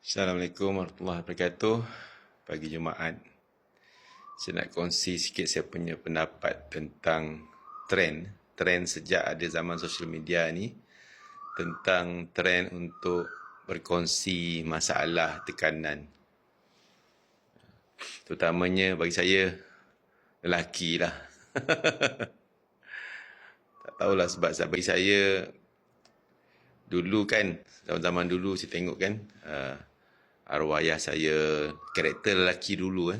Assalamualaikum warahmatullahi wabarakatuh. Pagi Jumaat, saya nak kongsi sikit saya punya pendapat tentang trend sejak ada zaman sosial media ni, tentang trend untuk berkongsi masalah tekanan. Terutamanya bagi saya, lelaki lah. Tak tahulah sebab bagi saya, dulu kan, zaman-zaman dulu saya tengok kan, arwah ayah saya, karakter lelaki dulu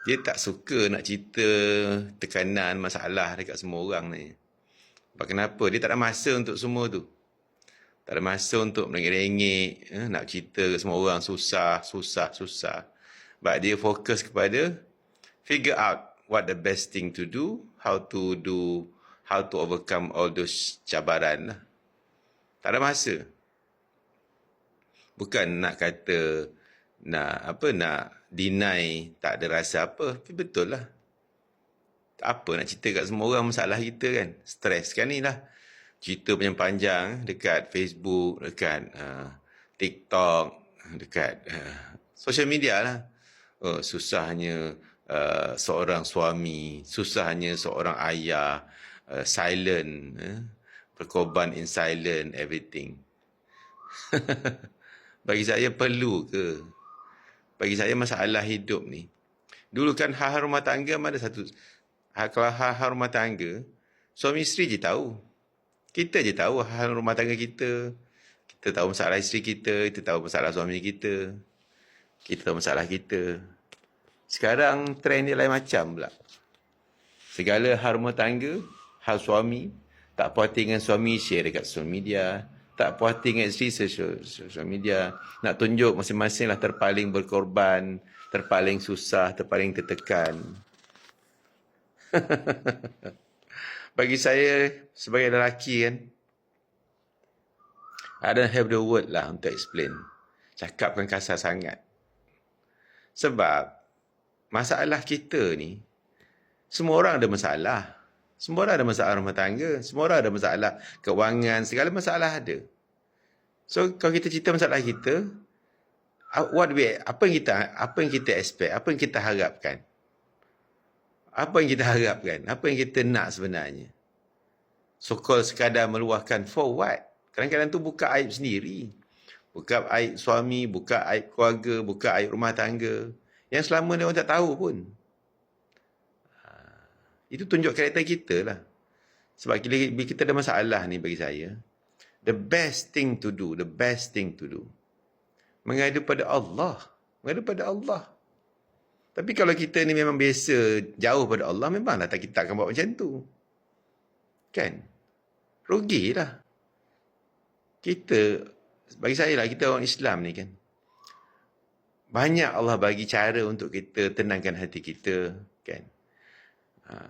dia tak suka nak cerita tekanan, masalah dekat semua orang ni. Sebab kenapa? Dia tak ada masa untuk semua tu. Tak ada masa untuk merengek-rengek, nak cerita ke semua orang susah. Sebab dia fokus kepada figure out what the best thing to do, how to overcome all those cabaran lah. Tak ada masa. Bukan nak kata nak deny tak ada rasa apa. Tapi betul lah. Tak apa nak cerita kat semua orang masalah kita kan. Stres kan ni lah. Cerita panjang-panjang dekat Facebook, dekat TikTok, dekat social media lah. Susahnya seorang suami, susahnya seorang ayah, silent, berkorban in silent, everything. Bagi saya perlu ke? Bagi saya masalah hidup ni. Dulu kan hal-hal rumah tangga ada satu. Kalau hal-hal rumah tangga, suami isteri je tahu. Kita je tahu hal rumah tangga kita. Kita tahu masalah isteri kita, kita tahu masalah suami kita. Kita tahu masalah kita. Sekarang trend dia lain macam pula. Segala hal rumah tangga, hal suami, tak puas hati dengan suami share dekat social media. Tak puas hati dengan isteri social media. Nak tunjuk masing-masing lah terpaling berkorban, terpaling susah, terpaling tertekan. Bagi saya, sebagai lelaki kan, I don't have the word lah untuk explain. Cakapkan kasar sangat. Sebab, masalah kita ni, semua orang ada masalah. Semua orang ada masalah rumah tangga. Semua orang ada masalah kewangan. Segala masalah ada. So, kalau kita cerita masalah kita, apa yang kita expect? Apa yang kita harapkan? Apa yang kita harapkan? Apa yang kita nak sebenarnya? So-called sekadar meluahkan for what? Kadang-kadang tu buka aib sendiri. Buka aib suami, buka aib keluarga, buka aib rumah tangga. Yang selama ni orang tak tahu pun. Itu tunjuk karakter kita lah. Sebab bila kita ada masalah ni bagi saya, the best thing to do, mengadu pada Allah. Tapi kalau kita ni memang biasa jauh pada Allah, memanglah kita akan buat macam tu. Kan? Rugilah. Kita, bagi saya lah, kita orang Islam ni kan, banyak Allah bagi cara untuk kita tenangkan hati kita. Kan?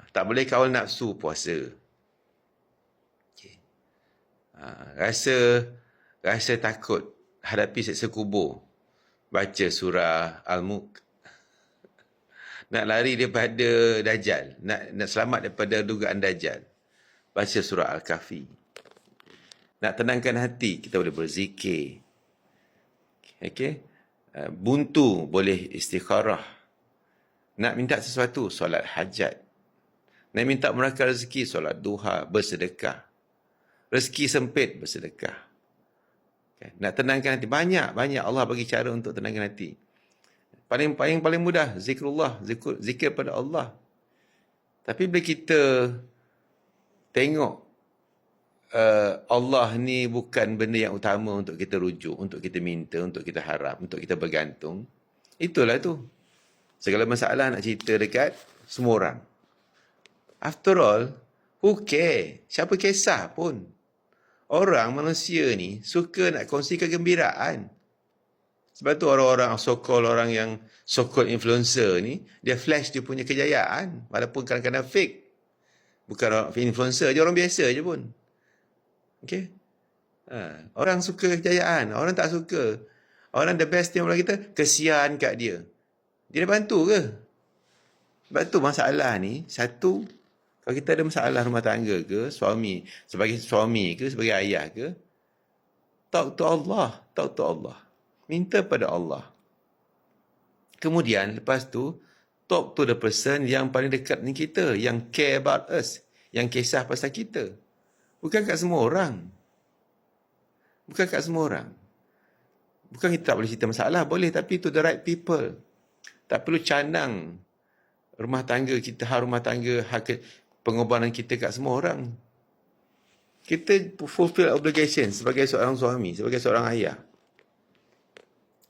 Tak boleh kawal nafsu puasa. Okay. Rasa takut hadapi siksa kubur, baca surah Al-Mulk. Nak lari daripada Dajjal, nak selamat daripada dugaan Dajjal, baca surah Al-Kahfi. Nak tenangkan hati, kita boleh berzikir. Okay? Buntu, boleh istikharah. Nak minta sesuatu, solat hajat. Nak minta murahkan rezeki, solat duha, bersedekah. Rezeki sempit, bersedekah. Okay? Nak tenangkan hati, banyak Allah bagi cara untuk tenangkan hati. Paling mudah, zikrullah, zikir pada Allah. Tapi bila kita tengok Allah ni bukan benda yang utama untuk kita rujuk, untuk kita minta, untuk kita harap, untuk kita bergantung. Itulah tu. Segala masalah nak cerita dekat semua orang. After all, who care? Siapa kisah pun. Orang, manusia ni suka nak kongsi kegembiraan. Sebab tu orang-orang orang yang so-called influencer ni, dia flash dia punya kejayaan. Walaupun kadang-kadang fake. Bukan orang influencer je, orang biasa je pun. Okay? Orang suka kejayaan, orang tak suka. Orang the best thing orang kita, kesian kat dia. Dia dah bantu ke? Sebab tu masalah ni, satu, kalau kita ada masalah rumah tangga ke, sebagai suami ke, sebagai ayah ke, Talk to Allah. Talk to Allah. Minta pada Allah. Kemudian lepas tu, talk to the person yang paling dekat dengan kita, yang care about us, yang kisah pasal kita. Bukan kat semua orang. Bukan kat semua orang. Bukan kita tak boleh cerita masalah, boleh, tapi to the right people. Tak perlu canang rumah tangga kita, hal rumah tangga, hak pengorbanan kita kat semua orang. Kita fulfill obligation sebagai seorang suami, sebagai seorang ayah.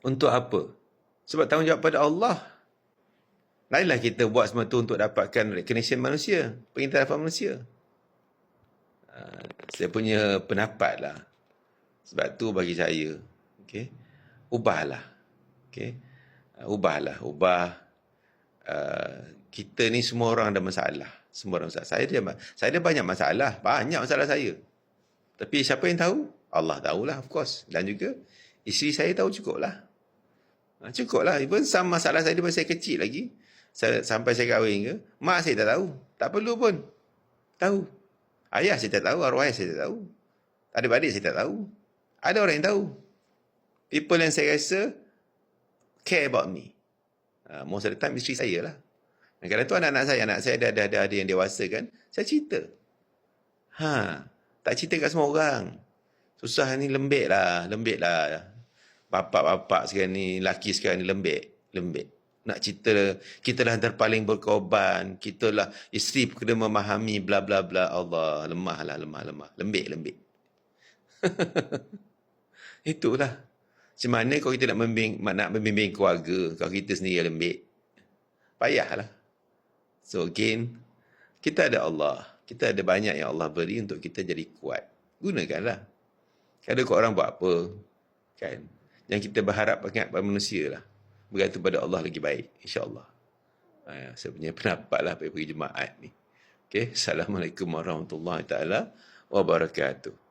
Untuk apa? Sebab tanggungjawab pada Allah. Lainlah kita buat semua tu untuk dapatkan recognition manusia, pengiktirafan manusia. Saya punya pendapat lah. Sebab tu bagi saya, okay, ubahlah. Okay? Ubah. Kita ni semua orang ada masalah. Semua orang masalah. Saya ada banyak masalah. Banyak masalah saya. Tapi siapa yang tahu? Allah tahulah, of course. Dan juga isteri saya tahu cukup lah. Cukup lah. Even sama masalah saya daripada saya kecil lagi. Sampai saya kahwin ke. Mak saya tak tahu. Tak perlu pun. Tahu. Ayah saya tak tahu. Arwah ayah saya tak tahu. Adik-adik saya tak tahu. Ada orang yang tahu. People yang saya rasa care about me. Most of the time isteri saya lah. Dan kadang tu anak saya ada yang dewasa kan. Saya cerita. Tak cerita kat semua orang. Susah ni, lembik lah. Bapak-bapak sekarang ni, lelaki sekarang ni lembik. Nak cerita, kita lah yang terpaling berkorban. Kita lah, isteri pun kena memahami, bla bla bla. Allah, lemah. Lembik. Itulah. Macam mana kalau kita nak membimbing keluarga, kalau kita sendiri lembik? Payahlah. So again, kita ada Allah. Kita ada banyak yang Allah beri untuk kita jadi kuat. Gunakanlah. Kadang kau orang buat apa, kan? Yang kita berharap pada manusia lah. Bergantung pada Allah lagi baik, insya-Allah. Saya punya pendapat lah pergi jemaat ni. Okay, Assalamualaikum warahmatullahi taala wabarakatuh.